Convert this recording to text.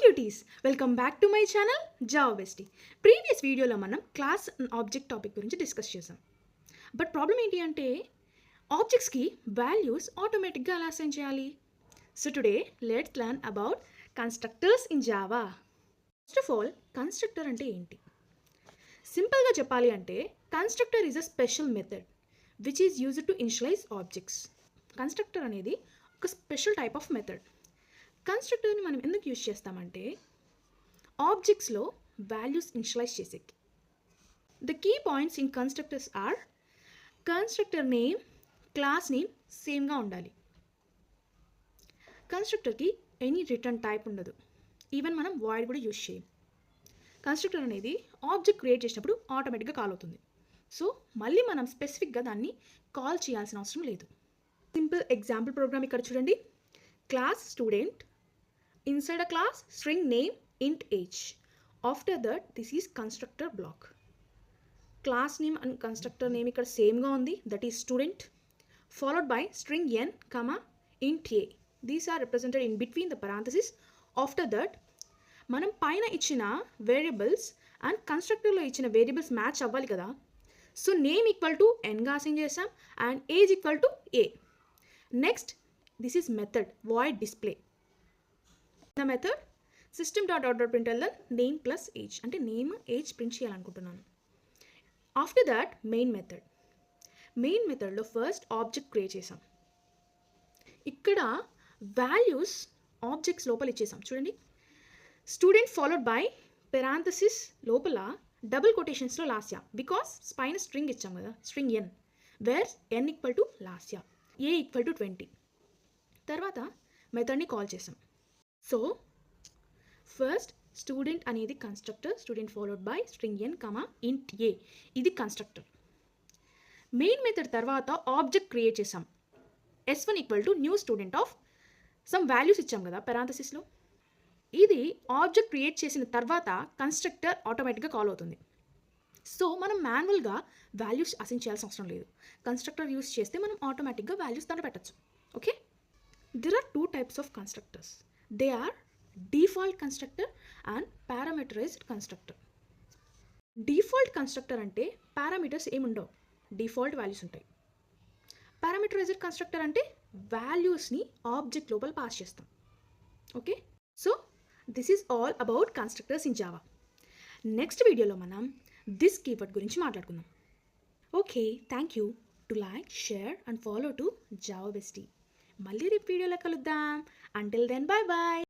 Cuties welcome back to my channel Java bestie. Previous వీడియోలో మనం class object topic గురించి discuss చేసాం. But problem ఏంటి అంటే ఆబ్జెక్ట్స్కి వాల్యూస్ ఆటోమేటిక్గా ఎలా అసైన్ చేయాలి. So today let's learn about constructors in Java. First of all constructor అంటే ఏంటి? సింపుల్గా చెప్పాలి అంటే constructor is a special method which is used to initialise objects. Constructor అనేది ఒక స్పెషల్ టైప్ ఆఫ్ మెథడ్. కన్స్ట్రక్టర్ని మనం ఎందుకు యూజ్ చేస్తామంటే ఆబ్జెక్ట్స్లో వాల్యూస్ ఇనిషియలైజ్ చేసేకి. The key points in constructors are constructor name, class name సేమ్గా ఉండాలి. కన్స్ట్రక్టర్కి ఎనీ రిటర్న్ టైప్ ఉండదు. ఈవెన్ మనం వాయిడ్ కూడా యూజ్ చేయం. కన్స్ట్రక్టర్ అనేది ఆబ్జెక్ట్ క్రియేట్ చేసినప్పుడు ఆటోమేటిక్గా కాల్ అవుతుంది. సో మళ్ళీ మనం స్పెసిఫిక్గా దాన్ని కాల్ చేయాల్సిన అవసరం లేదు. సింపుల్ ఎగ్జాంపుల్ ప్రోగ్రామ్ ఇక్కడ చూడండి. Class student, inside a class string name int age. After that this is constructor block. Class name and constructor name ఇక్కడ సేమ్గా ఉంది, that is student, followed by string n comma int a. These are represented in between the parentheses. After that మనం పైన ఇచ్చిన variables and కన్స్ట్రక్టర్లో ఇచ్చిన variables match అవ్వాలి కదా. So name equal to ఎన్గా assign చేసాం and age equal to a. Next this is method void display. The method system.out.println name plus age అంటే name age print చేయాలనుకుంటున్నాను. ఆఫ్టర్ దాట్ మెయిన్ మెథడ్లో first object create చేసాం. ఇక్కడ values objects లోపల ఇచ్చేసాం. చూడండి, స్టూడెంట్ ఫాలోడ్ బై పెరాంథసిస్ లోపల double కొటేషన్స్లో లాస్యా, బికాస్ పైన స్ట్రింగ్ ఇచ్చాం కదా, string n, where n equal to Lasya, a equal to 20. తర్వాత మెథడ్ని కాల్ చేసాం. సో ఫస్ట్ స్టూడెంట్ అనేది constructor, student followed by string n comma int a, ఇది కన్స్ట్రక్టర్. మెయిన్ మెథడ్ తర్వాత ఆబ్జెక్ట్ క్రియేట్ చేసాం. S1 equal to new student of some values ఇచ్చాం కదా పెరాంథసిస్లో. ఇది ఆబ్జెక్ట్ క్రియేట్ చేసిన తర్వాత కన్స్ట్రక్టర్ ఆటోమేటిక్గా కాల్ అవుతుంది. సో మనం మాన్యువల్గా వాల్యూస్ అసైన్ చేయాల్సిన అవసరం లేదు. కన్స్ట్రక్టర్ యూస్ చేస్తే మనం ఆటోమేటిక్గా వాల్యూస్ దాంట్లో పెట్టచ్చు. Okay, there are two types of constructors. They are default constructor and parameterized constructor. Default constructor అంటే పారామీటర్స్ ఏముండవు, డిఫాల్ట్ వాల్యూస్ ఉంటాయి. పారామీటరైజ్డ్ కన్స్ట్రక్టర్ అంటే వాల్యూస్ని ఆబ్జెక్ట్ లోపల పాస్ చేస్తాం. Okay, so this is all about constructors in Java. Next వీడియోలో మనం this keyword గురించి మాట్లాడుకుందాం. Okay, thank you. To like, share and follow to Java Bestie. మళ్ళీ రేపు వీడియోలో కలుద్దాం. Until then, bye bye.